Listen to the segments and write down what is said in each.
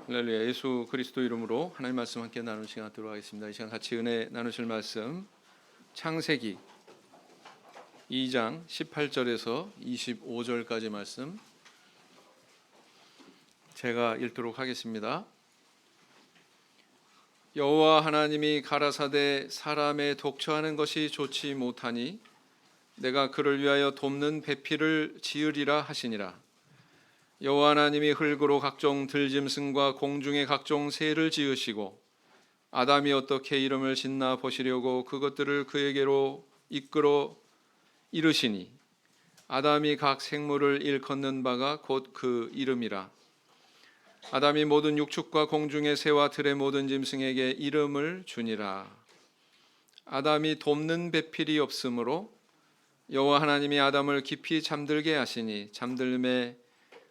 할렐루야. 예수 그리스도 이름으로 하나님 말씀 함께 나누는 시간 갖도록 하겠습니다. 이 시간 같이 은혜 나누실 말씀 창세기 2장 18절에서 25절까지 말씀 제가 읽도록 하겠습니다. 여호와 하나님이 가라사대 사람의 독처하는 것이 좋지 못하니 내가 그를 위하여 돕는 배필을 지으리라 하시니라. 여호와 하나님이 흙으로 각종 들짐승과 공중의 각종 새를 지으시고 아담이 어떻게 이름을 짓나 보시려고 그것들을 그에게로 이끌어 이르시니 아담이 각 생물을 일컫는 바가 곧 그 이름이라. 아담이 모든 육축과 공중의 새와 들의 모든 짐승에게 이름을 주니라. 아담이 돕는 배필이 없으므로 여호와 하나님이 아담을 깊이 잠들게 하시니 잠들매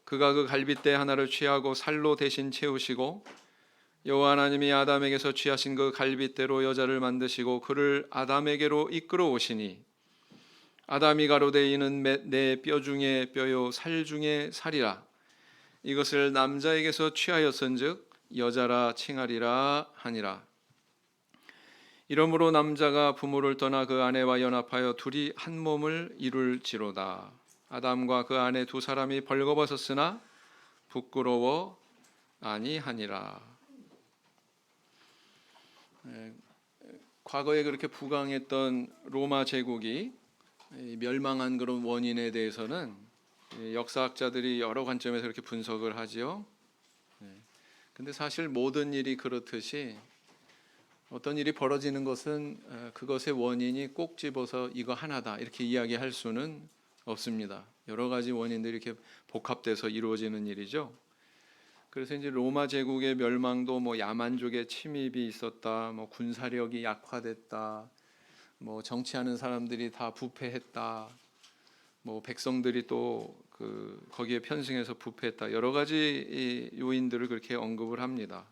그가 그 갈빗대 하나를 취하고 살로 대신 채우시고 여호와 하나님이 아담에게서 취하신 그 갈빗대로 여자를 만드시고 그를 아담에게로 이끌어 오시니 아담이 가로되 이는 내 뼈 중에 뼈요 살 중에 살이라. 이것을 남자에게서 취하였은즉 여자라 칭하리라 하니라. 이러므로 남자가 부모를 떠나 그 아내와 연합하여 둘이 한 몸을 이룰지로다. 아담과 그 아내 두 사람이 벌거벗었으나 부끄러워 아니하니라. 과거에 그렇게 부강했던 로마 제국이 멸망한 그런 원인에 대해서는 역사학자들이 여러 관점에서 이렇게 분석을 하지요. 근데 사실 모든 일이 그렇듯이 어떤 일이 벌어지는 것은 그것의 원인이 꼭 집어서 이거 하나다 이렇게 이야기할 수는 없습니다. 여러 가지 원인들이 이렇게 복합돼서 이루어지는 일이죠. 그래서 이제 로마 제국의 멸망도 뭐 야만족의 침입이 있었다, 뭐 군사력이 약화됐다, 뭐 정치하는 사람들이 다 부패했다, 뭐 백성들이 또 거기에 편승해서 부패했다, 여러 가지 요인들을 그렇게 언급을 합니다.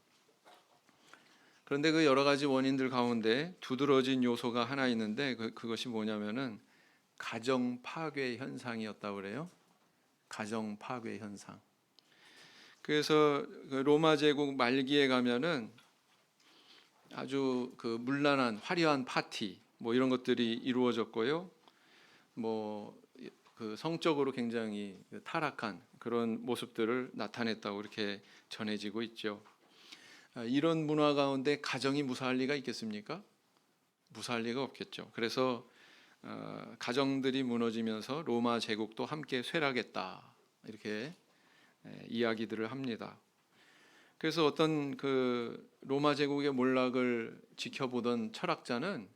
그런데 그 여러 가지 원인들 가운데 두드러진 요소가 하나 있는데 그것이 뭐냐면은 가정 파괴 현상이었다고 그래요. 가정 파괴 현상. 그래서 로마 제국 말기에 가면은 아주 문란한 화려한 파티 뭐 이런 것들이 이루어졌고요. 뭐 성적으로 굉장히 타락한 그런 모습들을 나타냈다고 이렇게 전해지고 있죠. 이런 문화 가운데 가정이 무사할 리가 있겠습니까? 무사할 리가 없겠죠. 그래서 가정들이 무너지면서 로마 제국도 함께 쇠락했다 이렇게 이야기들을 합니다. 그래서 어떤 로마 제국의 몰락을 지켜보던 철학자는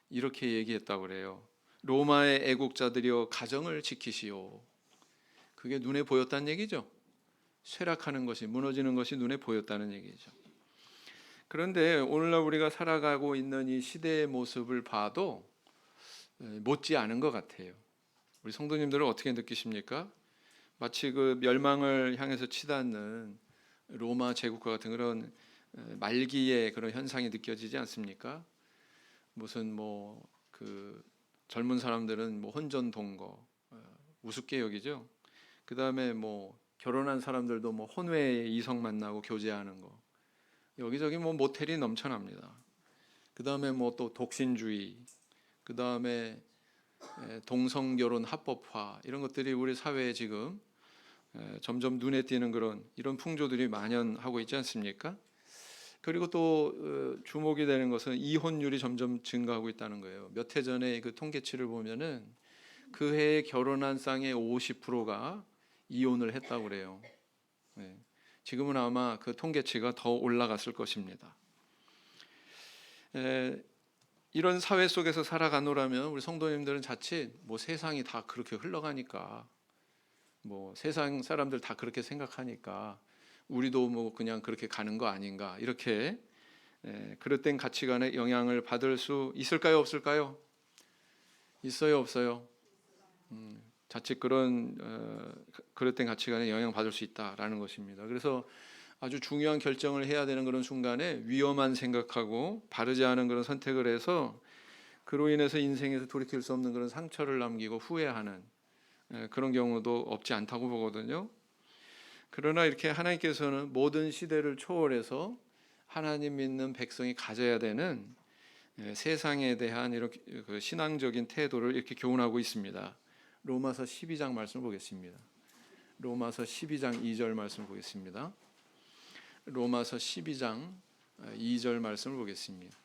이렇게 얘기했다고 그래요. 로마의 애국자들이여 가정을 지키시오. 그게 눈에 보였다는 얘기죠. 쇠락하는 것이, 무너지는 것이 눈에 보였다는 얘기죠. 그런데 오늘날 우리가 살아가고 있는 이 시대의 모습을 봐도 못지 않은 것 같아요. 우리 성도님들은 어떻게 느끼십니까? 마치 멸망을 향해서 치닫는 로마 제국과 같은 그런 말기의 그런 현상이 느껴지지 않습니까? 무슨 젊은 사람들은 혼전 동거 우습게 여기죠. 그 다음에 결혼한 사람들도 혼외에 이성 만나고 교제하는 거, 여기저기 모텔이 넘쳐납니다. 그 다음에 또 독신주의, 그 다음에 동성결혼 합법화, 이런 것들이 우리 사회에 지금 점점 눈에 띄는 이런 풍조들이 만연하고 있지 않습니까? 그리고 또 주목이 되는 것은 이혼율이 점점 증가하고 있다는 거예요. 몇 해 전에 그 통계치를 보면은 그 해에 결혼한 쌍의 50%가 이혼을 했다고 그래요. 지금은 아마 그 통계치가 더 올라갔을 것입니다. 이런 사회 속에서 살아가노라면 우리 성도님들은 자칫 세상이 다 그렇게 흘러가니까, 세상 사람들 다 그렇게 생각하니까 우리도 그냥 그렇게 가는 거 아닌가, 이렇게 그릇된 가치관에 영향을 받을 수 있을까요, 없을까요? 있어요, 없어요? 자칫 그런 그릇된 가치관에 영향받을 수 있다라는 것입니다. 그래서 아주 중요한 결정을 해야 되는 그런 순간에 위험한 생각하고 바르지 않은 그런 선택을 해서 그로 인해서 인생에서 돌이킬 수 없는 그런 상처를 남기고 후회하는 그런 경우도 없지 않다고 보거든요. 그러나 이렇게 하나님께서는 모든 시대를 초월해서 하나님 믿는 백성이 가져야 되는 세상에 대한 이렇게 그 신앙적인 태도를 이렇게 교훈하고 있습니다. 로마서 12장 말씀을 보겠습니다. 로마서 12장 2절 말씀을 보겠습니다. 로마서 12장 2절 말씀을 보겠습니다.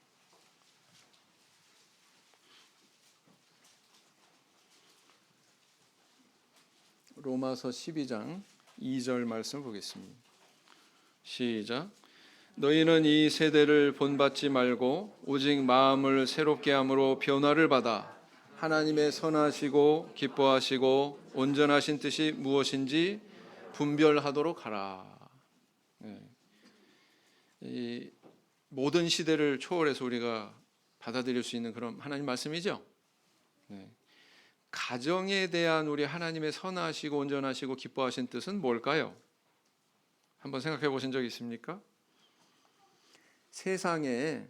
로마서 12장 2절 말씀을 보겠습니다. 시작. 너희는 이 세대를 본받지 말고 오직 마음을 새롭게 함으로 변화를 받아 하나님의 선하시고 기뻐하시고 온전하신 뜻이 무엇인지 분별하도록 하라. 이 모든 시대를 초월해서 우리가 받아들일 수 있는 그런 하나님 말씀이죠. 가정에 대한 우리 하나님의 선하시고 온전하시고 기뻐하신 뜻은 뭘까요? 한번 생각해 보신 적 있습니까? 세상에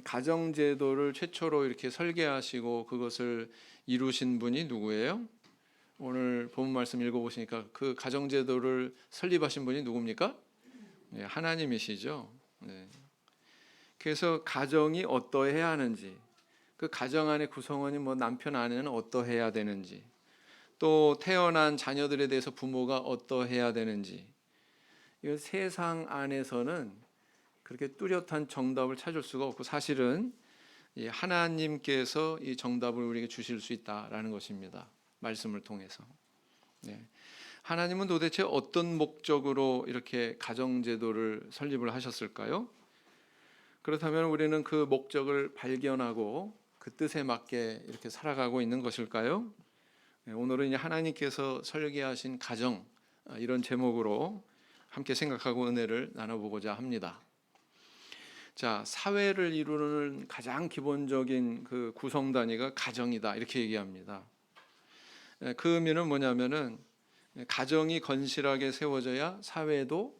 가정제도를 최초로 이렇게 설계하시고 그것을 이루신 분이 누구예요? 오늘 본문 말씀 읽어보시니까 그 가정제도를 설립하신 분이 누굽니까? 하나님이시죠. 그래서 가정이 어떠해야 하는지, 그 가정 안의 구성원이 뭐 남편 아내는 어떠해야 되는지, 또 태어난 자녀들에 대해서 부모가 어떠해야 되는지, 이 세상 안에서는 그렇게 뚜렷한 정답을 찾을 수가 없고 사실은 하나님께서 이 정답을 우리에게 주실 수 있다라는 것입니다. 말씀을 통해서. 하나님은 도대체 어떤 목적으로 이렇게 가정제도를 설립을 하셨을까요? 그렇다면 우리는 그 목적을 발견하고 그 뜻에 맞게 이렇게 살아가고 있는 것일까요? 오늘은 이제 하나님께서 설계하신 가정, 이런 제목으로 함께 생각하고 은혜를 나눠보고자 합니다. 자, 사회를 이루는 가장 기본적인 그 구성 단위가 가정이다 이렇게 얘기합니다. 그 의미는 뭐냐면은 가정이 건실하게 세워져야 사회도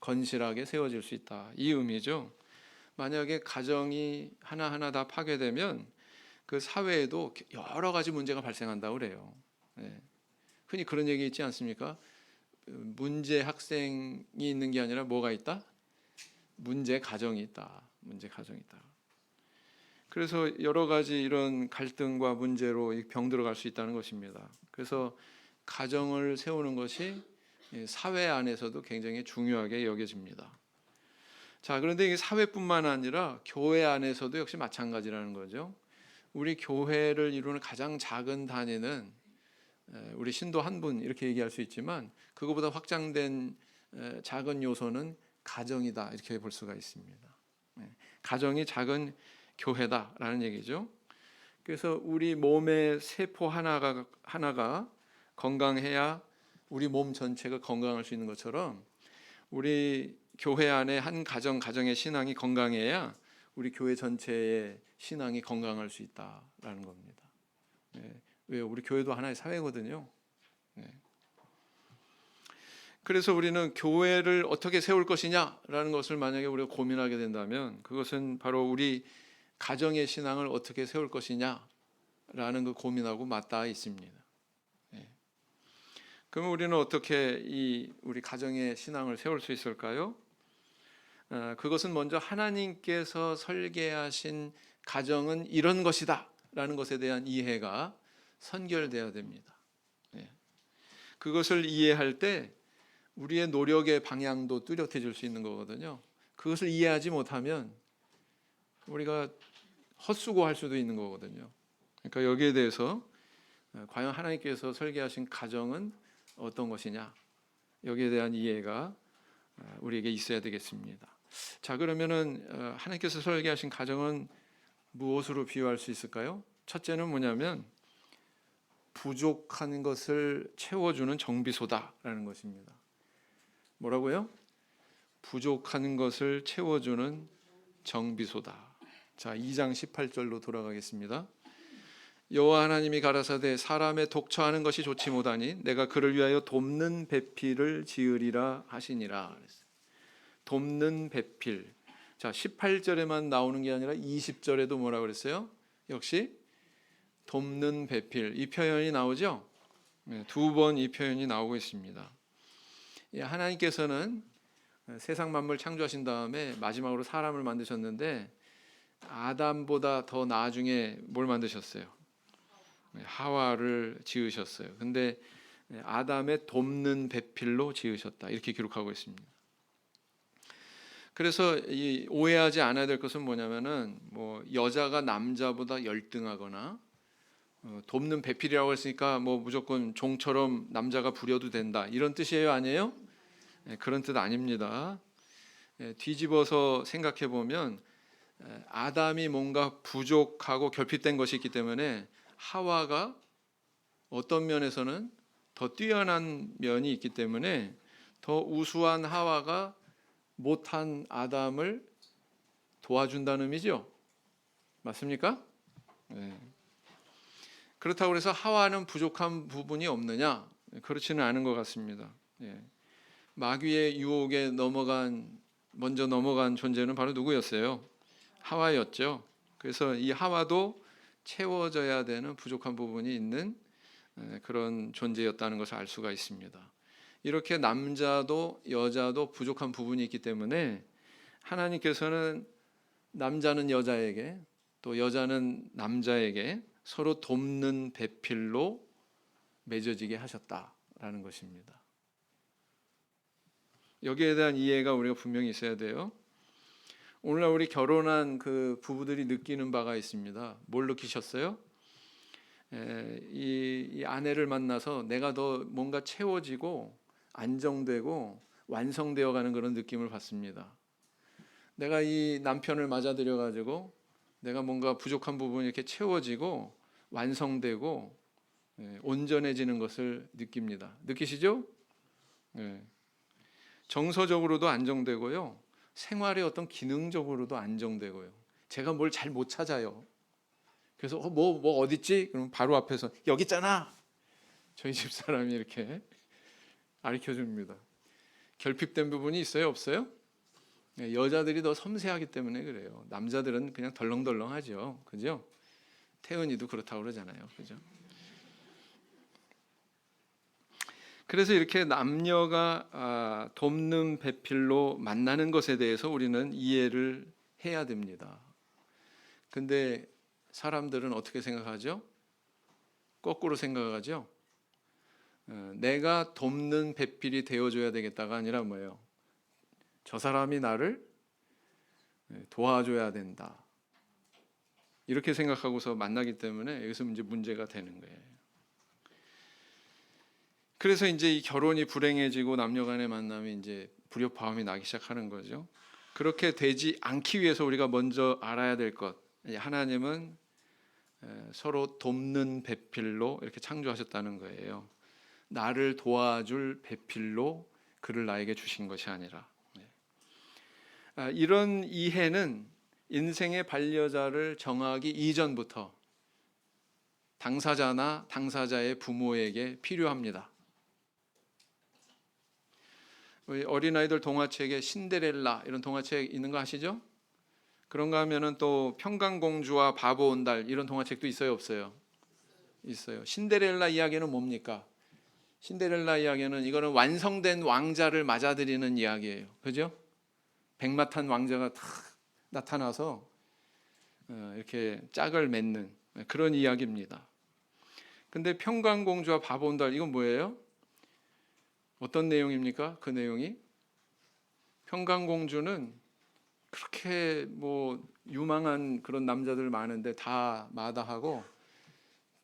건실하게 세워질 수 있다 이 의미죠. 만약에 가정이 하나하나 다 파괴되면 그 사회에도 여러 가지 문제가 발생한다고 그래요. 흔히 그런 얘기 있지 않습니까? 문제 학생이 있는 게 아니라 뭐가 있다? 문제 가정이 있다. 문제 가정이 있다. 그래서 여러 가지 이런 갈등과 문제로 병들어갈 수 있다는 것입니다. 그래서 가정을 세우는 것이 사회 안에서도 굉장히 중요하게 여겨집니다. 자, 그런데 이게 사회뿐만 아니라 교회 안에서도 역시 마찬가지라는 거죠. 우리 교회를 이루는 가장 작은 단위는 우리 신도 한 분 이렇게 얘기할 수 있지만 그거보다 확장된 작은 요소는 가정이다 이렇게 볼 수가 있습니다. 가정이 작은 교회다라는 얘기죠. 그래서 우리 몸의 세포 하나가 건강해야 우리 몸 전체가 건강할 수 있는 것처럼 우리 교회 안에 한 가정의 신앙이 건강해야 우리 교회 전체의 신앙이 건강할 수 있다라는 겁니다. 왜요? 우리 교회도 하나의 사회거든요. 그래서 우리는 교회를 어떻게 세울 것이냐라는 것을 만약에 우리가 고민하게 된다면 그것은 바로 우리 가정의 신앙을 어떻게 세울 것이냐라는 그 고민하고 맞닿아 있습니다. 그러면 우리는 어떻게 우리 가정의 신앙을 세울 수 있을까요? 그것은 먼저 하나님께서 설계하신 가정은 이런 것이다라는 것에 대한 이해가 선결돼야 됩니다. 그것을 이해할 때 우리의 노력의 방향도 뚜렷해질 수 있는 거거든요. 그것을 이해하지 못하면 우리가 헛수고할 수도 있는 거거든요. 그러니까 여기에 대해서 과연 하나님께서 설계하신 가정은 어떤 것이냐, 여기에 대한 이해가 우리에게 있어야 되겠습니다. 자, 그러면은 하나님께서 설계하신 가정은 무엇으로 비유할 수 있을까요? 첫째는 뭐냐면 부족한 것을 채워주는 정비소다라는 것입니다. 뭐라고요? 부족한 것을 채워주는 정비소다. 자, 2장 18절로 돌아가겠습니다. 여호와 하나님이 가라사대 사람의 독처하는 것이 좋지 못하니 내가 그를 위하여 돕는 배필을 지으리라 하시니라. 돕는 배필. 자, 18절에만 나오는 게 아니라 20절에도 뭐라고 그랬어요? 역시 돕는 배필. 이 표현이 나오죠? 두 번 이 표현이 나오고 있습니다. 하나님께서는 세상 만물 창조하신 다음에 마지막으로 사람을 만드셨는데 아담보다 더 나중에 뭘 만드셨어요? 하와를 지으셨어요. 근데 아담의 돕는 배필로 지으셨다, 이렇게 기록하고 있습니다. 그래서 이 오해하지 않아야 될 것은 뭐냐면은 뭐 여자가 남자보다 열등하거나 돕는 배필이라고 했으니까 뭐 무조건 종처럼 남자가 부려도 된다, 이런 뜻이에요, 아니에요? 그런 뜻 아닙니다. 뒤집어서 생각해 보면 아담이 뭔가 부족하고 결핍된 것이 있기 때문에 하와가 어떤 면에서는 더 뛰어난 면이 있기 때문에 더 우수한 하와가 못한 아담을 도와준다는 의미죠. 맞습니까? 네. 그렇다고 해서 하와는 부족한 부분이 없느냐? 그렇지는 않은 것 같습니다. 마귀의 유혹에 먼저 넘어간 존재는 바로 누구였어요? 하와였죠. 그래서 이 하와도 채워져야 되는 부족한 부분이 있는 그런 존재였다는 것을 알 수가 있습니다. 이렇게 남자도 여자도 부족한 부분이 있기 때문에 하나님께서는 남자는 여자에게 또 여자는 남자에게 서로 돕는 배필로 맺어지게 하셨다라는 것입니다. 여기에 대한 이해가 우리가 분명히 있어야 돼요. 오늘날 우리 결혼한 그 부부들이 느끼는 바가 있습니다. 뭘 느끼셨어요? 이 아내를 만나서 내가 더 뭔가 채워지고 안정되고 완성되어 가는 그런 느낌을 받습니다. 내가 이 남편을 맞아들여 가지고 내가 뭔가 부족한 부분이 이렇게 채워지고 완성되고 온전해지는 것을 느낍니다. 느끼시죠? 정서적으로도 안정되고요, 생활의 어떤 기능적으로도 안정되고요. 제가 뭘 잘 못 찾아요. 그래서 뭐 어디 있지? 그럼 바로 앞에서 여기 있잖아. 저희 집 사람이 이렇게 가르쳐 줍니다. 결핍된 부분이 있어요, 없어요? 여자들이 더 섬세하기 때문에 그래요. 남자들은 그냥 덜렁덜렁하죠. 그죠? 태은이도 그렇다고 그러잖아요. 그죠? 그래서 이렇게 남녀가 돕는 배필로 만나는 것에 대해서 우리는 이해를 해야 됩니다. 근데 사람들은 어떻게 생각하죠? 거꾸로 생각하죠. 내가 돕는 배필이 되어줘야 되겠다가 아니라 뭐예요? 저 사람이 나를 도와줘야 된다, 이렇게 생각하고서 만나기 때문에 여기서 이제 문제가 되는 거예요. 그래서 이제 이 결혼이 불행해지고 남녀간의 만남이 이제 불협화음이 나기 시작하는 거죠. 그렇게 되지 않기 위해서 우리가 먼저 알아야 될 것, 하나님은 서로 돕는 배필로 이렇게 창조하셨다는 거예요. 나를 도와줄 배필로 그를 나에게 주신 것이 아니라. 이런 이해는 인생의 반려자를 정하기 이전부터 당사자나 당사자의 부모에게 필요합니다. 우리 어린아이들 동화책에 신데렐라 이런 동화책 있는 거 아시죠? 그런가 하면은 또 평강공주와 바보 온달 이런 동화책도 있어요, 없어요? 있어요. 신데렐라 이야기는 뭡니까? 신데렐라 이야기는 이거는 완성된 왕자를 맞아들이는 이야기예요. 그죠? 백마탄 왕자가 탁 나타나서 이렇게 짝을 맺는 그런 이야기입니다. 근데 평강공주와 바보 온달 이건 뭐예요? 어떤 내용입니까? 그 내용이 평강공주는 그렇게 뭐 유망한 그런 남자들 많은데 다 마다하고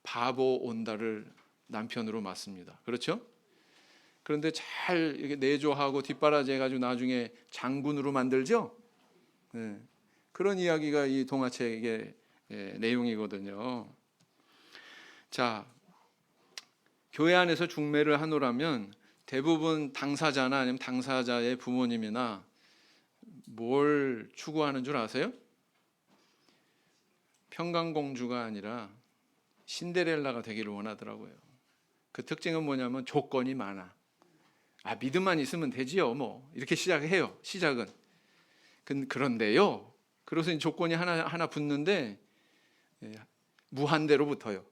바보 온달을 남편으로 맞습니다. 그렇죠? 그런데 잘 이렇게 내조하고 뒷바라지 해가지고 나중에 장군으로 만들죠. 그런 이야기가 이 동화책의 내용이거든요. 자, 교회 안에서 중매를 하노라면 대부분 당사자나 아니면 당사자의 부모님이나 뭘 추구하는 줄 아세요? 평강공주가 아니라 신데렐라가 되기를 원하더라고요. 그 특징은 뭐냐면 조건이 많아. 믿음만 있으면 되지요, 뭐 이렇게 시작해요. 시작은. 그런데요. 그래서 조건이 하나 붙는데 무한대로 붙어요.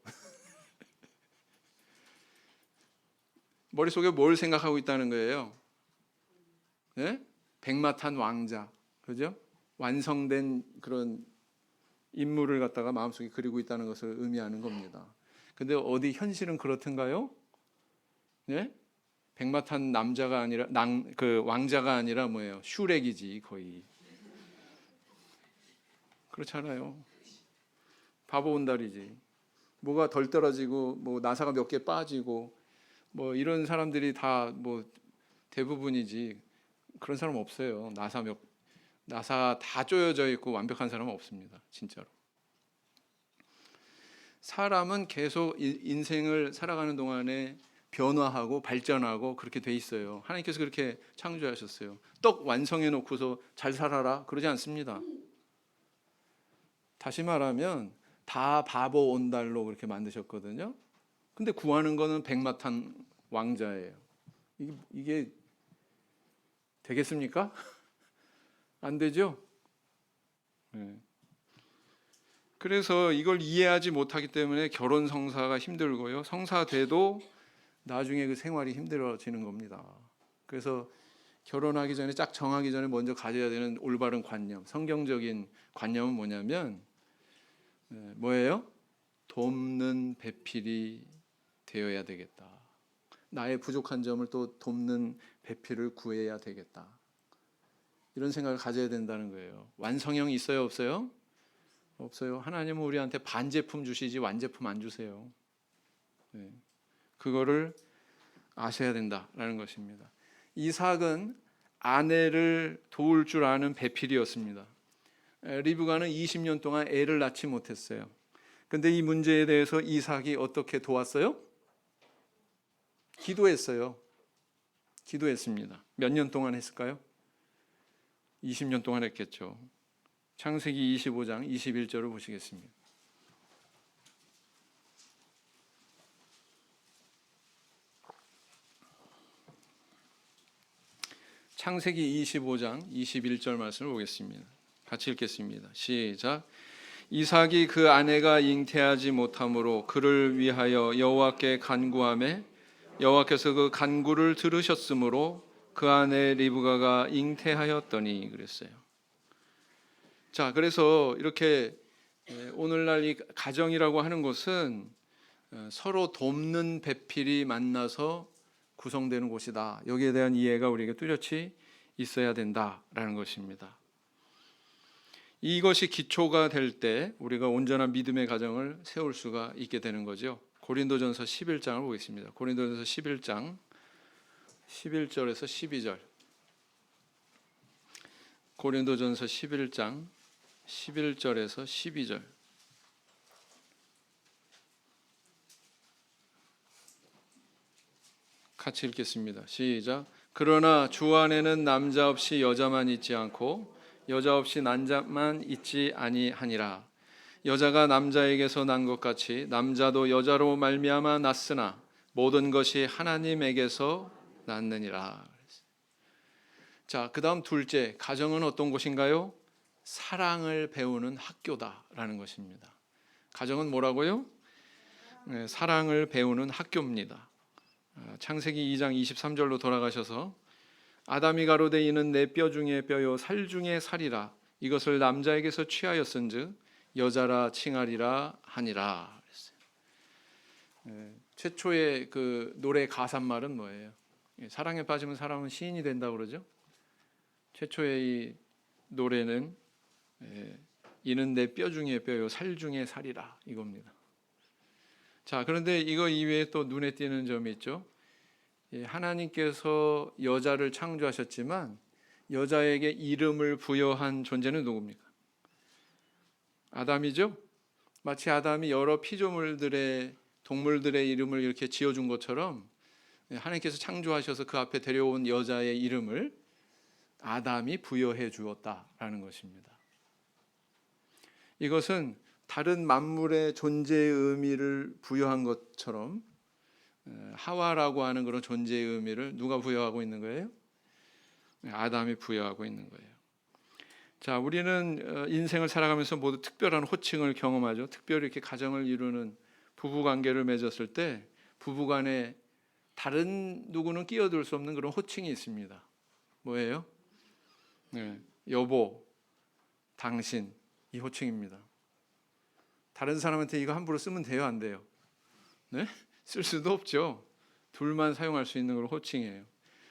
머릿속에 뭘 생각하고 있다는 거예요? 예? 백마탄 왕자, 그죠? 완성된 그런 인물을 갖다가 마음속에 그리고 있다는 것을 의미하는 겁니다. 근데 어디 현실은 그렇던가요? 예? 백마탄 남자가 아니라 그 왕자가 아니라 뭐예요? 슈렉이지 거의. 그렇잖아요. 바보 온달이지. 뭐가 덜 떨어지고 뭐 나사가 몇 개 빠지고 뭐 이런 사람들이 다 뭐 대부분이지. 그런 사람 없어요. 나사 다 쪼여져 있고 완벽한 사람은 없습니다. 진짜로. 사람은 계속 인생을 살아가는 동안에 변화하고 발전하고 그렇게 돼 있어요. 하나님께서 그렇게 창조하셨어요. 떡 완성해 놓고서 잘 살아라 그러지 않습니다. 다시 말하면 다 바보 온달로 그렇게 만드셨거든요. 근데 구하는 거는 백마탄 왕자예요. 이게 되겠습니까? 안 되죠? 네. 그래서 이걸 이해하지 못하기 때문에 결혼 성사가 힘들고요. 성사돼도 나중에 그 생활이 힘들어지는 겁니다. 그래서 결혼하기 전에 짝 정하기 전에 먼저 가져야 되는 올바른 관념, 성경적인 관념은 뭐냐면 뭐예요? 돕는 배필이 되어야 되겠다. 나의 부족한 점을 또 돕는 배필을 구해야 되겠다. 이런 생각을 가져야 된다는 거예요. 완성형이 있어요, 없어요? 없어요. 하나님은 우리한테 반제품 주시지 완제품 안 주세요. 네. 그거를 아셔야 된다라는 것입니다. 이삭은 아내를 도울 줄 아는 배필이었습니다. 리브가는 20년 동안 애를 낳지 못했어요. 근데 이 문제에 대해서 이삭이 어떻게 도왔어요? 기도했어요. 기도했습니다. 몇 년 동안 했을까요? 20년 동안 했겠죠. 창세기 25장 21절을 보시겠습니다. 창세기 25장 21절 말씀을 보겠습니다. 같이 읽겠습니다. 시작. 이삭이 그 아내가 잉태하지 못함으로 그를 위하여 여호와께 간구하매 여호와께서 그 간구를 들으셨으므로 그 아내 리브가가 잉태하였더니 그랬어요. 자, 그래서 이렇게 오늘날 이 가정이라고 하는 것은 서로 돕는 배필이 만나서 구성되는 곳이다. 여기에 대한 이해가 우리에게 뚜렷이 있어야 된다라는 것입니다. 이것이 기초가 될 때 우리가 온전한 믿음의 가정을 세울 수가 있게 되는 거죠. 고린도전서 11장을 보겠습니다. 고린도전서 11장 11절에서 12절. 고린도전서 11장 11절에서 12절. 같이 읽겠습니다. 시작. 그러나 주 안에는 남자 없이 여자만 있지 않고 여자 없이 남자만 있지 아니하니라. 여자가 남자에게서 난 것 같이 남자도 여자로 말미암아 났으나 모든 것이 하나님에게서 났느니라. 자, 그다음 둘째, 가정은 어떤 곳인가요? 사랑을 배우는 학교다라는 것입니다. 가정은 뭐라고요? 사랑을 배우는 학교입니다. 창세기 2장 23절로 돌아가셔서 아담이 가로되 이는 내 뼈 중에 뼈요 살 중에 살이라 이것을 남자에게서 취하였은즉 여자라 칭하리라 하니라. 최초의 그 노래 가사말은 뭐예요? 사랑에 빠지면 사람은 시인이 된다고 그러죠. 최초의 이 노래는 이는 내 뼈 중에 뼈요 살 중에 살이라 이겁니다. 자, 그런데 이거 이외에 또 눈에 띄는 점이 있죠. 하나님께서 여자를 창조하셨지만 여자에게 이름을 부여한 존재는 누굽니까? 아담이죠. 마치 아담이 여러 피조물들의 동물들의 이름을 이렇게 지어준 것처럼 하나님께서 창조하셔서 그 앞에 데려온 여자의 이름을 아담이 부여해 주었다라는 것입니다. 이것은 다른 만물의 존재의 의미를 부여한 것처럼 하와라고 하는 그런 존재의 의미를 누가 부여하고 있는 거예요? 아담이 부여하고 있는 거예요. 자, 우리는 인생을 살아가면서 모두 특별한 호칭을 경험하죠. 특별히 이렇게 가정을 이루는 부부 관계를 맺었을 때 부부 간에 다른 누구는 끼어들 수 없는 그런 호칭이 있습니다. 뭐예요? 네, 여보, 당신, 이 호칭입니다. 다른 사람한테 이거 함부로 쓰면 돼요, 안 돼요? 네? 쓸 수도 없죠. 둘만 사용할 수 있는 걸 호칭이에요.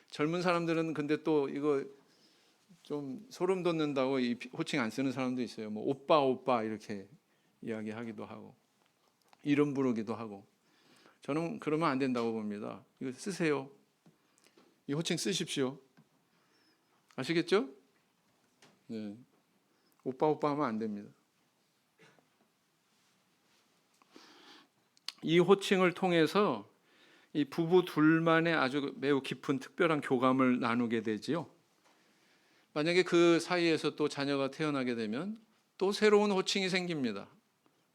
젊은 사람들은 근데 또 이거 좀 소름 돋는다고 이 호칭 안 쓰는 사람도 있어요. 뭐 오빠 오빠 이렇게 이야기하기도 하고 이름 부르기도 하고. 저는 그러면 안 된다고 봅니다. 이거 쓰세요. 이 호칭 쓰십시오. 아시겠죠? 네. 오빠 오빠 하면 안 됩니다. 이 호칭을 통해서 이 부부 둘만의 아주 매우 깊은 특별한 교감을 나누게 되지요. 만약에 그 사이에서 또 자녀가 태어나게 되면 또 새로운 호칭이 생깁니다.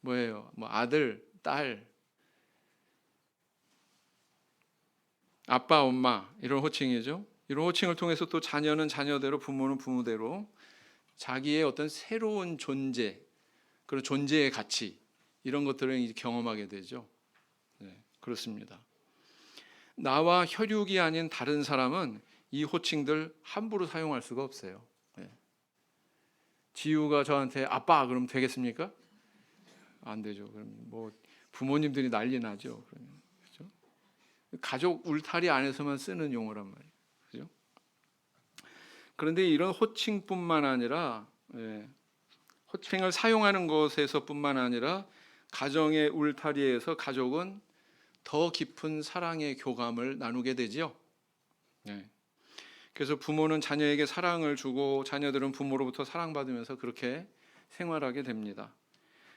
뭐예요? 뭐 아들, 딸, 아빠, 엄마 이런 호칭이죠. 이런 호칭을 통해서 또 자녀는 자녀대로, 부모는 부모대로 자기의 어떤 새로운 존재, 그런 존재의 가치 이런 것들을 이제 경험하게 되죠. 네, 그렇습니다. 나와 혈육이 아닌 다른 사람은 이 호칭들 함부로 사용할 수가 없어요. 네. 지우가 저한테 아빠 그러면 되겠습니까? 안 되죠. 그럼 뭐 부모님들이 난리 나죠. 그러면 그렇죠? 가족 울타리 안에서만 쓰는 용어란 말이에요. 그렇죠? 그런데 이런 호칭뿐만 아니라 호칭을 사용하는 것에서뿐만 아니라 가정의 울타리에서 가족은 더 깊은 사랑의 교감을 나누게 되지요. 네. 그래서 부모는 자녀에게 사랑을 주고 자녀들은 부모로부터 사랑받으면서 그렇게 생활하게 됩니다.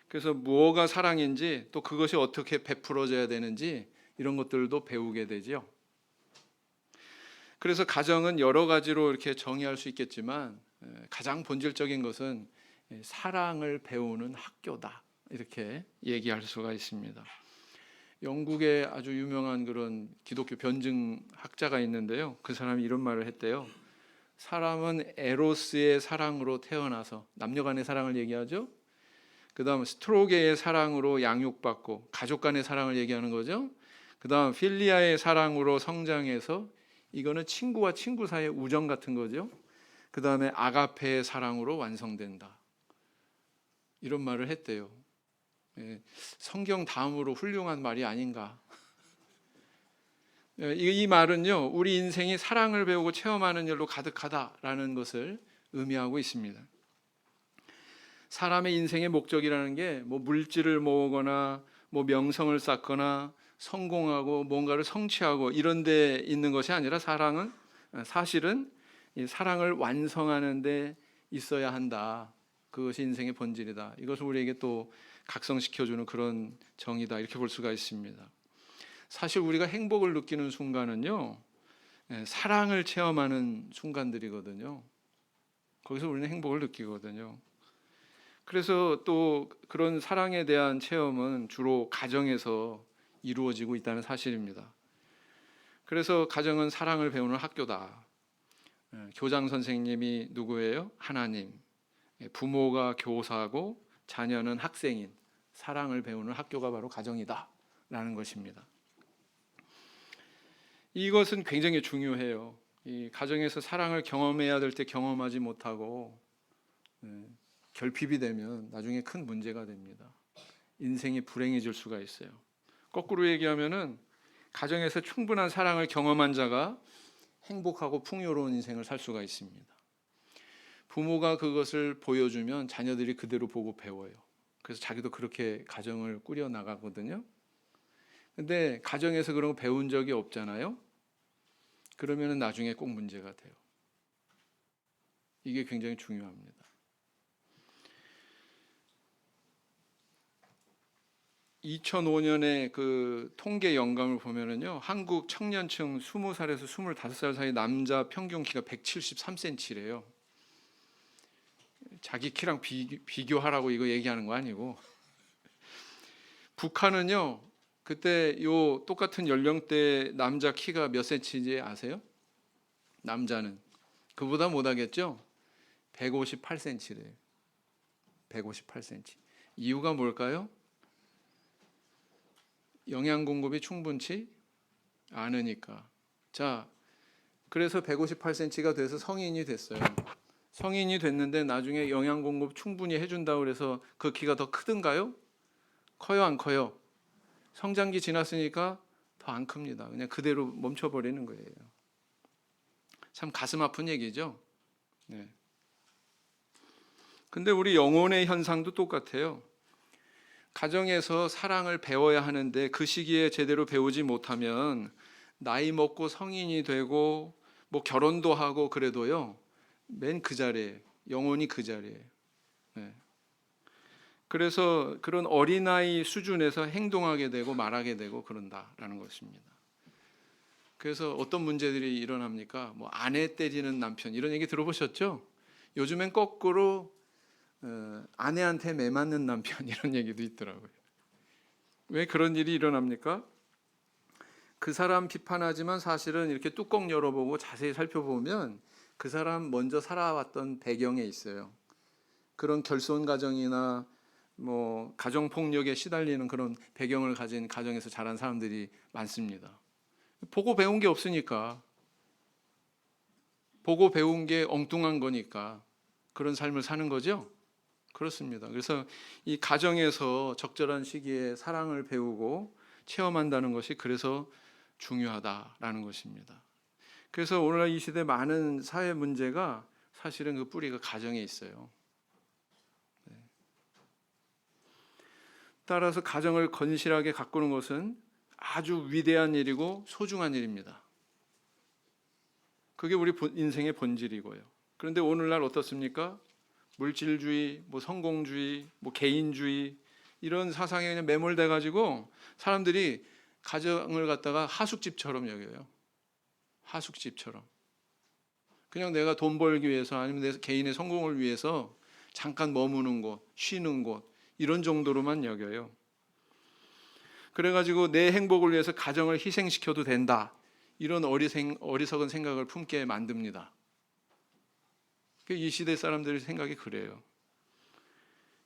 그래서 무엇가 사랑인지 또 그것이 어떻게 베풀어져야 되는지 이런 것들도 배우게 되지요. 그래서 가정은 여러 가지로 이렇게 정의할 수 있겠지만 가장 본질적인 것은 사랑을 배우는 학교다 이렇게 얘기할 수가 있습니다. 영국에 아주 유명한 그런 기독교 변증학자가 있는데요. 그 사람이 이런 말을 했대요. 사람은 에로스의 사랑으로 태어나서 남녀 간의 사랑을 얘기하죠. 그 다음 스트로게의 사랑으로 양육받고 가족 간의 사랑을 얘기하는 거죠. 그 다음 필리아의 사랑으로 성장해서 이거는 친구와 친구 사이의 우정 같은 거죠. 그 다음에 아가페의 사랑으로 완성된다. 이런 말을 했대요. 성경 다음으로 훌륭한 말이 아닌가. 이 말은요, 우리 인생이 사랑을 배우고 체험하는 일로 가득하다라는 것을 의미하고 있습니다. 사람의 인생의 목적이라는 게 뭐 물질을 모으거나 뭐 명성을 쌓거나 성공하고 뭔가를 성취하고 이런 데 있는 것이 아니라 사실은 이 사랑을 완성하는 데 있어야 한다. 그것이 인생의 본질이다. 이것을 우리에게 또 각성시켜주는 그런 정의다 이렇게 볼 수가 있습니다. 사실 우리가 행복을 느끼는 순간은요, 사랑을 체험하는 순간들이거든요. 거기서 우리는 행복을 느끼거든요. 그래서 또 그런 사랑에 대한 체험은 주로 가정에서 이루어지고 있다는 사실입니다. 그래서 가정은 사랑을 배우는 학교다. 교장 선생님이 누구예요? 하나님. 부모가 교사고 자녀는 학생인 사랑을 배우는 학교가 바로 가정이다 라는 것입니다. 이것은 굉장히 중요해요. 이 가정에서 사랑을 경험해야 될 때 경험하지 못하고 결핍이 되면 나중에 큰 문제가 됩니다. 인생이 불행해질 수가 있어요. 거꾸로 얘기하면은 가정에서 충분한 사랑을 경험한 자가 행복하고 풍요로운 인생을 살 수가 있습니다. 부모가 그것을 보여주면 자녀들이 그대로 보고 배워요. 그래서 자기도 그렇게 가정을 꾸려 나가거든요. 근데 가정에서 그런 거 배운 적이 없잖아요. 그러면 나중에 꼭 문제가 돼요. 이게 굉장히 중요합니다. 2005년에 그 통계 영감을 보면은요, 한국 청년층 20살에서 25살 사이 남자 평균 키가 173cm래요. 자기 키랑 비교하라고 이거 얘기하는 거 아니고. 북한은요, 그때 요 똑같은 연령대 남자 키가 몇 cm인지 아세요? 남자는 그보다 못하겠죠? 158cm래요. 158cm. 이유가 뭘까요? 영양 공급이 충분치 않으니까. 자, 그래서 158cm가 돼서 성인이 됐어요. 성인이 됐는데 나중에 영양 공급 충분히 해준다고 그래서 그 키가 더 크든가요? 커요, 안 커요? 성장기 지났으니까 더 안 큽니다. 그냥 그대로 멈춰버리는 거예요. 참 가슴 아픈 얘기죠. 네. 근데 우리 영혼의 현상도 똑같아요. 가정에서 사랑을 배워야 하는데 그 시기에 제대로 배우지 못하면 나이 먹고 성인이 되고 뭐 결혼도 하고 그래도요, 맨 그 자리에 영혼이 그 자리에. 네. 그래서 그런 어린아이 수준에서 행동하게 되고 말하게 되고 그런다라는 것입니다. 그래서 어떤 문제들이 일어납니까? 뭐 아내 때리는 남편 이런 얘기 들어보셨죠? 요즘엔 거꾸로 아내한테 매 맞는 남편 이런 얘기도 있더라고요. 왜 그런 일이 일어납니까? 그 사람 비판하지만 사실은 이렇게 뚜껑 열어보고 자세히 살펴보면 그 사람 먼저 살아왔던 배경에 있어요. 그런 결손 가정이나 뭐 가정 폭력에 시달리는 그런 배경을 가진 가정에서 자란 사람들이 많습니다. 보고 배운 게 없으니까, 보고 배운 게 엉뚱한 거니까 그런 삶을 사는 거죠. 그렇습니다. 그래서 이 가정에서 적절한 시기에 사랑을 배우고 체험한다는 것이 그래서 중요하다라는 것입니다. 그래서 오늘날 이 시대 많은 사회 문제가 사실은 그 뿌리가 가정에 있어요. 따라서 가정을 건실하게 가꾸는 것은 아주 위대한 일이고 소중한 일입니다. 그게 우리 인생의 본질이고요. 그런데 오늘날 어떻습니까? 물질주의, 뭐 성공주의, 뭐 개인주의 이런 사상에 그냥 매몰돼 가지고 사람들이 가정을 갖다가 하숙집처럼 여겨요. 하숙집처럼. 그냥 내가 돈 벌기 위해서 아니면 내 개인의 성공을 위해서 잠깐 머무는 곳, 쉬는 곳 이런 정도로만 여겨요. 그래가지고 내 행복을 위해서 가정을 희생시켜도 된다. 이런 어리석은 생각을 품게 만듭니다. 이 시대 사람들의 생각이 그래요.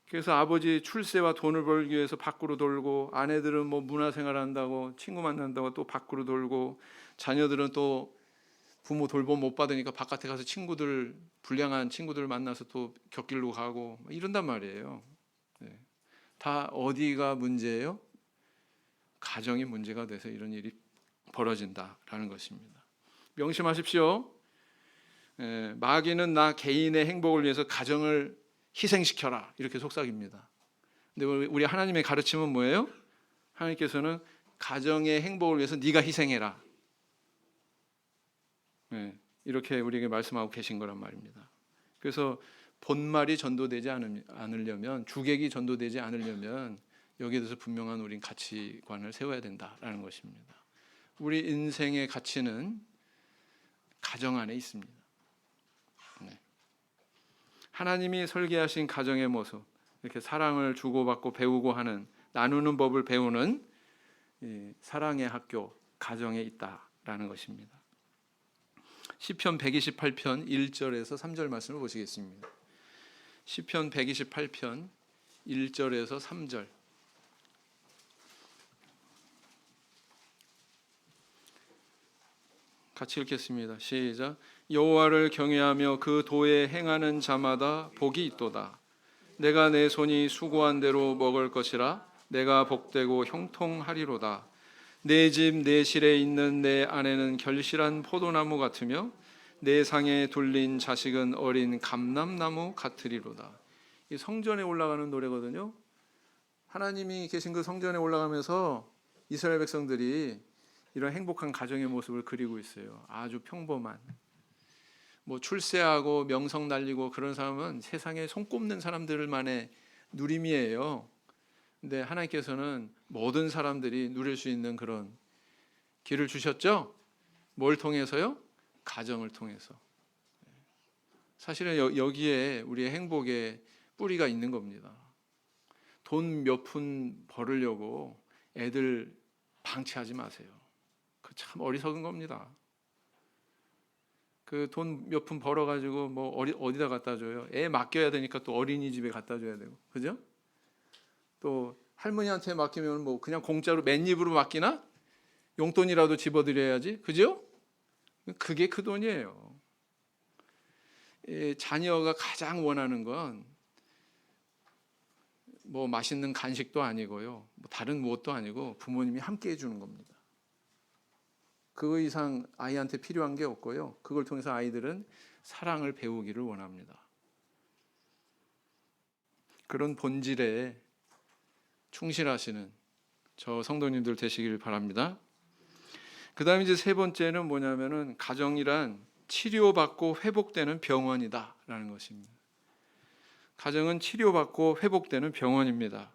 그래서 아버지 출세와 돈을 벌기 위해서 밖으로 돌고, 아내들은 뭐 문화생활 한다고 친구 만난다고 또 밖으로 돌고, 자녀들은 또 부모 돌봄 못 받으니까 바깥에 가서 친구들, 불량한 친구들 만나서 또 곁길로 가고 이런단 말이에요. 네. 다 어디가 문제예요? 가정이 문제가 돼서 이런 일이 벌어진다라는 것입니다. 명심하십시오. 마귀는 나 개인의 행복을 위해서 가정을 희생시켜라 이렇게 속삭입니다. 근데 우리 하나님의 가르침은 뭐예요? 하나님께서는 가정의 행복을 위해서 네가 희생해라. 이렇게 우리에게 말씀하고 계신 거란 말입니다. 그래서 본말이 전도되지 않으려면, 주객이 전도되지 않으려면 여기에 대해서 분명한 우린 가치관을 세워야 된다라는 것입니다. 우리 인생의 가치는 가정 안에 있습니다. 하나님이 설계하신 가정의 모습, 이렇게 사랑을 주고받고 배우고 하는, 나누는 법을 배우는 사랑의 학교, 가정에 있다라는 것입니다. 시편 128편 1절에서 3절 말씀을 보시겠습니다. 시편 128편 1절에서 3절. 같이 읽겠습니다. 시작. 여호와를 경외하며 그 도에 행하는 자마다 복이 있도다. 내가 내 손이 수고한 대로 먹을 것이라. 내가 복되고 형통하리로다. 내 집 내 실에 있는 내 아내는 결실한 포도나무 같으며 내 상에 둘린 자식은 어린 감람나무 같으리로다. 이 성전에 올라가는 노래거든요. 하나님이 계신 그 성전에 올라가면서 이스라엘 백성들이 이런 행복한 가정의 모습을 그리고 있어요. 아주 평범한, 뭐 출세하고 명성 날리고 그런 사람은 세상에 손꼽는 사람들만의 누림이에요. 근데 하나님께서는 모든 사람들이 누릴 수 있는 그런 길을 주셨죠. 뭘 통해서요? 가정을 통해서. 사실은 여기에 우리의 행복의 뿌리가 있는 겁니다. 돈 몇 푼 벌으려고 애들 방치하지 마세요. 그 참 어리석은 겁니다. 그 돈 몇 푼 벌어가지고 뭐 어디다 갖다 줘요? 애 맡겨야 되니까 또 어린이집에 갖다 줘야 되고, 그죠? 또 할머니한테 맡기면 뭐 그냥 공짜로 맨입으로 맡기나? 용돈이라도 집어드려야지, 그죠? 그게 그 돈이에요. 자녀가 가장 원하는 건 뭐 맛있는 간식도 아니고요, 뭐 다른 무엇도 아니고 부모님이 함께 해주는 겁니다. 그 이상 아이한테 필요한 게 없고요. 그걸 통해서 아이들은 사랑을 배우기를 원합니다. 그런 본질에 충실하시는 저 성도님들 되시길 바랍니다. 그 다음에 이제 세 번째는 뭐냐면은 가정이란 치료받고 회복되는 병원이다라는 것입니다. 가정은 치료받고 회복되는 병원입니다.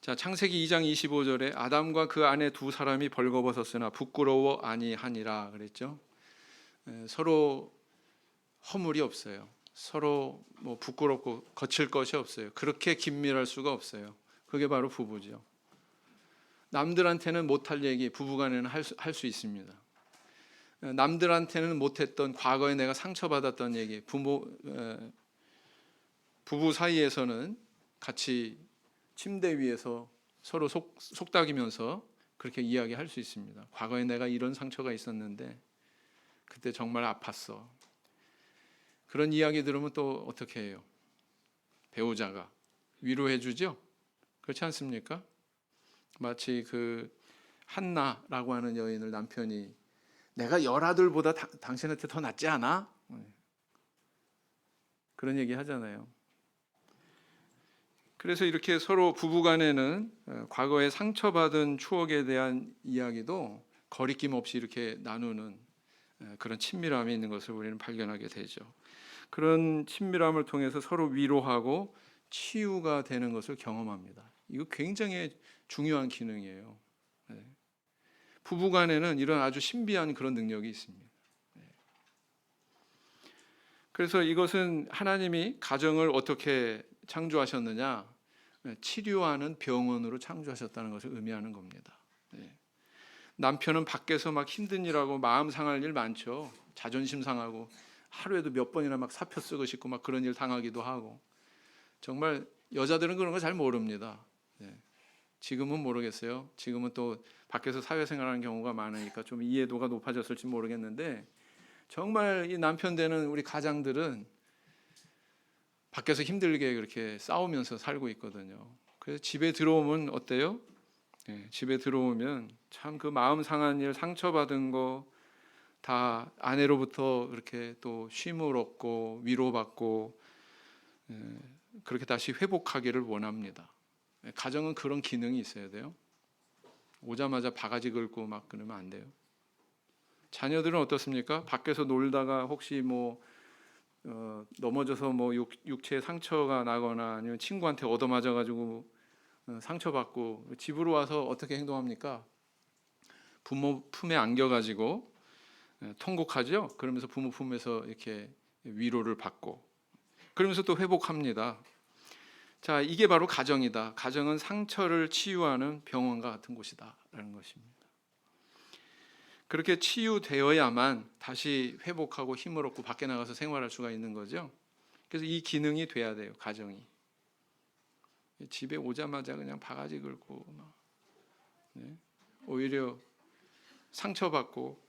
자, 창세기 2장 25절에 아담과 그 아내 두 사람이 벌거벗었으나 부끄러워 아니하니라 그랬죠. 서로 허물이 없어요. 서로 뭐 부끄럽고 거칠 것이 없어요. 그렇게 긴밀할 수가 없어요. 그게 바로 부부죠. 남들한테는 못할 얘기 부부간에는 할 수 있습니다. 남들한테는 못했던 과거에 내가 상처받았던 얘기 부부 사이에서는 같이 침대 위에서 서로 속닥이면서 그렇게 이야기할 수 있습니다. 과거에 내가 이런 상처가 있었는데 그때 정말 아팠어. 그런 이야기 들으면 또 어떻게 해요? 배우자가 위로해 주죠? 그렇지 않습니까? 마치 그 한나라고 하는 여인을 남편이 내가 열아들보다 당신한테 더 낫지 않아? 그런 얘기 하잖아요. 그래서 이렇게 서로 부부간에는 과거에 상처받은 추억에 대한 이야기도 거리낌 없이 이렇게 나누는 그런 친밀함이 있는 것을 우리는 발견하게 되죠. 그런 친밀함을 통해서 서로 위로하고 치유가 되는 것을 경험합니다. 이거 굉장히 중요한 기능이에요. 부부간에는 이런 아주 신비한 그런 능력이 있습니다. 그래서 이것은 하나님이 가정을 어떻게 창조하셨느냐? 치료하는 병원으로 창조하셨다는 것을 의미하는 겁니다. 남편은 밖에서 막 힘든 일하고 마음 상할 일 많죠. 자존심 상하고 하루에도 몇 번이나 막 사표 쓰고 싶고 막 그런 일 당하기도 하고 정말 여자들은 그런 거 잘 모릅니다. 지금은 모르겠어요. 지금은 또 밖에서 사회생활하는 경우가 많으니까 좀 이해도가 높아졌을지 모르겠는데 정말 이 남편 되는 우리 가장들은 밖에서 힘들게 그렇게 싸우면서 살고 있거든요. 그래서 집에 들어오면 어때요? 집에 들어오면 참 그 마음 상한 일, 상처받은 거 다 아내로부터 그렇게 또 쉼을 얻고 위로받고 그렇게 다시 회복하기를 원합니다. 가정은 그런 기능이 있어야 돼요. 오자마자 바가지 긁고 막 그러면 안 돼요. 자녀들은 어떻습니까? 밖에서 놀다가 혹시 뭐 넘어져서 뭐 육체에 상처가 나거나 아니면 친구한테 얻어맞아가지고 상처받고 집으로 와서 어떻게 행동합니까? 부모 품에 안겨가지고 통곡하죠. 그러면서 부모 품에서 이렇게 위로를 받고 그러면서 또 회복합니다. 자, 이게 바로 가정이다. 가정은 상처를 치유하는 병원과 같은 곳이다라는 것입니다. 그렇게 치유되어야만 다시 회복하고 힘을 얻고 밖에 나가서 생활할 수가 있는 거죠. 그래서 이 기능이 돼야 돼요. 가정이. 집에 오자마자 그냥 바가지 긁고 막, 오히려 상처받고.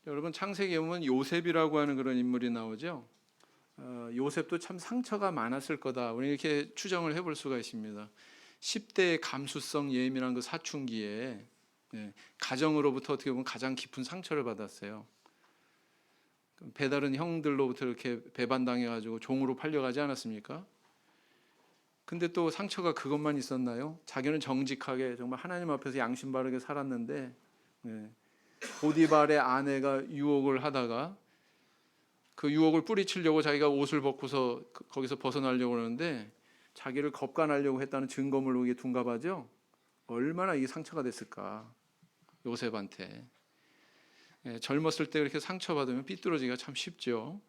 여러분 창세기에 보면 요셉이라고 하는 그런 인물이 나오죠. 요셉도 참 상처가 많았을 거다. 우리 이렇게 추정을 해볼 수가 있습니다. 10대의 감수성 예민한 그 사춘기에 가정으로부터 어떻게 보면 가장 깊은 상처를 받았어요. 배다른 형들로부터 이렇게 배반당해가지고 종으로 팔려가지 않았습니까? 근데 또 상처가 그것만 있었나요? 자기는 정직하게 정말 하나님 앞에서 양심 바르게 살았는데 보디발의 아내가 유혹을 하다가 그 유혹을 뿌리치려고 자기가 옷을 벗고서 거기서 벗어나려고 하는데 자기를 겁간하려고 했다는 증거물로 이게 둔갑하죠. 얼마나 이게 상처가 됐을까 요셉한테. 젊었을 때 그렇게 상처받으면 삐뚤어지기가 참 쉽죠.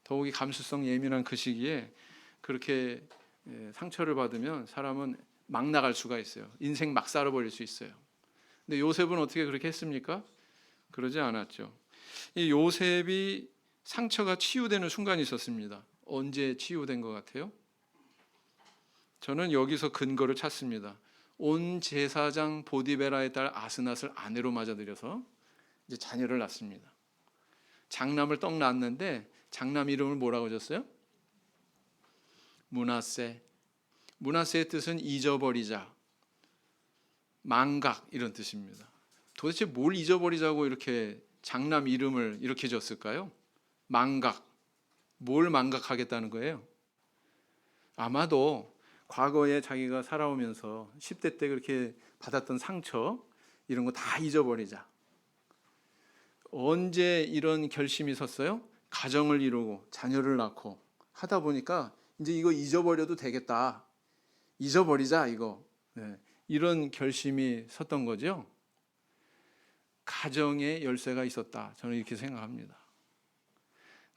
더욱이 감수성 예민한 그 시기에 그렇게 상처를 받으면 사람은 막 나갈 수가 있어요. 인생 막 살아버릴 수 있어요. 근데 요셉은 어떻게 그렇게 했습니까? 그러지 않았죠. 이 요셉이 상처가 치유되는 순간이 있었습니다. 언제 치유된 것 같아요? 저는 여기서 근거를 찾습니다. 온 제사장 보디베라의 딸 아스낫을 아내로 맞아들여서 이제 자녀를 낳습니다. 장남을 떡 낳았는데 장남 이름을 뭐라고 줬어요? 므낫세. 므낫세의 뜻은 잊어버리자, 망각 이런 뜻입니다. 도대체 뭘 잊어버리자고 이렇게 장남 이름을 이렇게 줬을까요? 망각. 뭘 망각하겠다는 거예요? 아마도 과거에 자기가 살아오면서 10대 때 그렇게 받았던 상처 이런 거 다 잊어버리자. 언제 이런 결심이 섰어요? 가정을 이루고 자녀를 낳고 하다 보니까 이제 이거 잊어버려도 되겠다. 잊어버리자 이거. 네. 이런 결심이 섰던 거죠. 가정에 열쇠가 있었다. 저는 이렇게 생각합니다.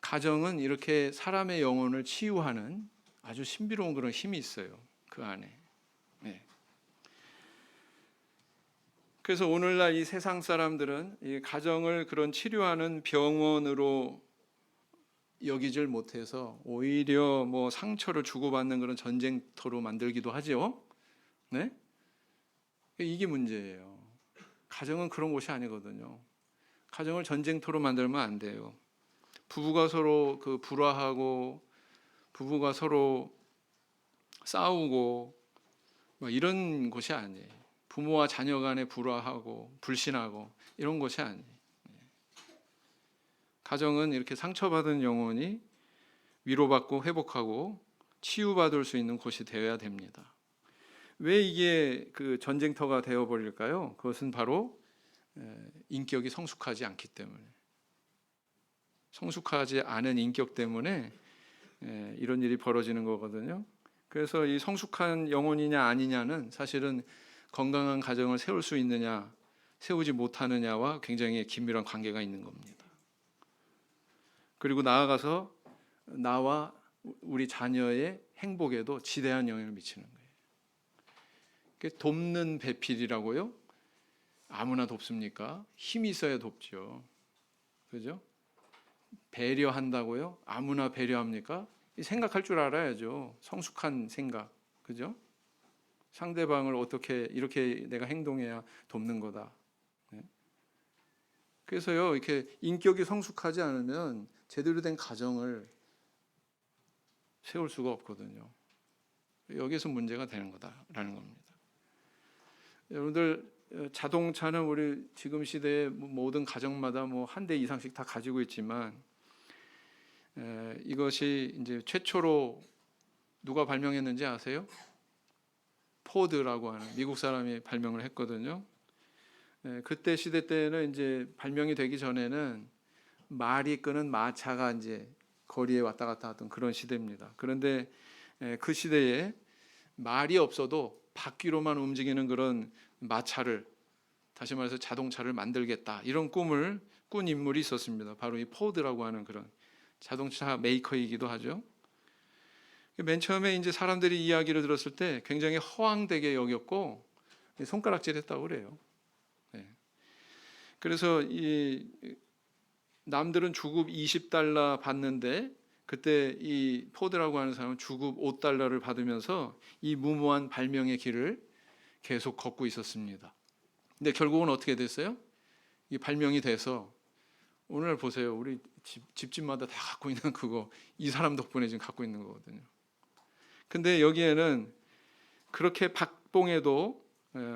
가정은 이렇게 사람의 영혼을 치유하는 아주 신비로운 그런 힘이 있어요. 그 안에. 네. 그래서 오늘날 이 세상 사람들은 이 가정을 그런 치료하는 병원으로 여기질 못해서 오히려 뭐 상처를 주고받는 그런 전쟁터로 만들기도 하죠. 네? 이게 문제예요. 가정은 그런 곳이 아니거든요. 가정을 전쟁터로 만들면 안 돼요. 부부가 서로 불화하고 부부가 서로 싸우고 뭐 이런 곳이 아니에요. 부모와 자녀 간에 불화하고 불신하고 이런 곳이 아니에요. 가정은 이렇게 상처받은 영혼이 위로받고 회복하고 치유받을 수 있는 곳이 되어야 됩니다. 왜 이게 그 전쟁터가 되어버릴까요? 그것은 바로 인격이 성숙하지 않기 때문에, 성숙하지 않은 인격 때문에 이런 일이 벌어지는 거거든요. 그래서 이 성숙한 영혼이냐 아니냐는 사실은 건강한 가정을 세울 수 있느냐 세우지 못하느냐와 굉장히 긴밀한 관계가 있는 겁니다. 그리고 나아가서 나와 우리 자녀의 행복에도 지대한 영향을 미치는 거예요. 돕는 배필이라고요? 아무나 돕습니까? 힘이 있어야 돕죠. 그죠? 배려한다고요? 아무나 배려합니까? 생각할 줄 알아야죠. 성숙한 생각. 그죠? 상대방을 어떻게 이렇게 내가 행동해야 돕는 거다. 그래서요, 이렇게 인격이 성숙하지 않으면 제대로 된 가정을 세울 수가 없거든요. 여기서 문제가 되는 거다라는 겁니다. 여러분들 자동차는 우리 지금 시대의 모든 가정마다 뭐 한 대 이상씩 다 가지고 있지만 이것이 이제 최초로 누가 발명했는지 아세요? 포드라고 하는 미국 사람이 발명을 했거든요. 그때 시대 때는 이제 발명이 되기 전에는 말이 끄는 마차가 이제 거리에 왔다 갔다 하던 그런 시대입니다. 그런데 그 시대에 말이 없어도 바퀴로만 움직이는 그런 마차를, 다시 말해서 자동차를 만들겠다 이런 꿈을 꾼 인물이 있었습니다. 바로 이 포드라고 하는 그런 자동차 메이커이기도 하죠. 맨 처음에 이제 사람들이 이야기를 들었을 때 굉장히 허황되게 여겼고 손가락질했다고 그래요. 그래서 이 남들은 주급 20달러 받는데 그때 이 포드라고 하는 사람은 주급 5달러를 받으면서 이 무모한 발명의 길을 계속 걷고 있었습니다. 근데 결국은 어떻게 됐어요? 이 발명이 돼서 오늘 보세요. 우리 집집마다 다 갖고 있는 그거 이 사람 덕분에 지금 갖고 있는 거거든요. 근데 여기에는 그렇게 박봉해도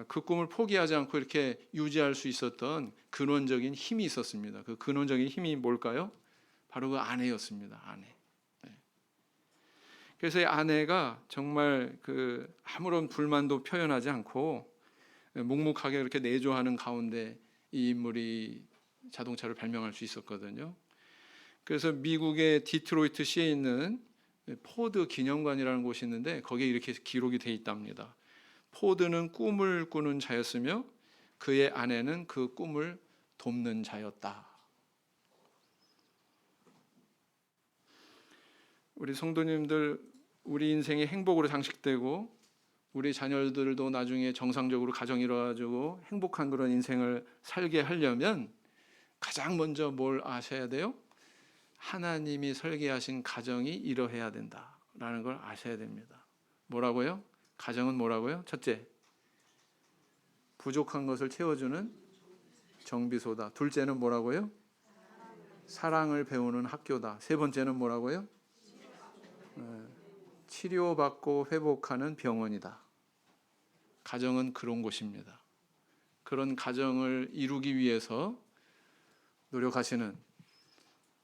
그 꿈을 포기하지 않고 이렇게 유지할 수 있었던 근원적인 힘이 있었습니다. 그 근원적인 힘이 뭘까요? 바로 그 아내였습니다. 아내. 그래서 이 아내가 정말 그 아무런 불만도 표현하지 않고 묵묵하게 이렇게 내조하는 가운데 이 인물이 자동차를 발명할 수 있었거든요. 그래서 미국의 디트로이트시에 있는 포드 기념관이라는 곳이 있는데 거기에 이렇게 기록이 돼 있답니다. 포드는 꿈을 꾸는 자였으며 그의 아내는 그 꿈을 돕는 자였다. 우리 성도님들, 우리 인생이 행복으로 장식되고 우리 자녀들도 나중에 정상적으로 가정 이루어가지고 행복한 그런 인생을 살게 하려면 가장 먼저 뭘 아셔야 돼요? 하나님이 설계하신 가정이 이러해야 된다라는 걸 아셔야 됩니다. 뭐라고요? 가정은 뭐라고요? 첫째, 부족한 것을 채워주는 정비소다. 둘째는 뭐라고요? 사랑을 배우는 학교다. 세 번째는 뭐라고요? 치료받고 회복하는 병원이다. 가정은 그런 곳입니다. 그런 가정을 이루기 위해서 노력하시는,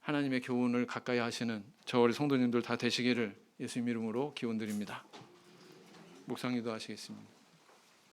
하나님의 교훈을 가까이 하시는 저 우리 성도님들 다 되시기를 예수님 이름으로 기원드립니다. 묵상 기도하시겠습니다.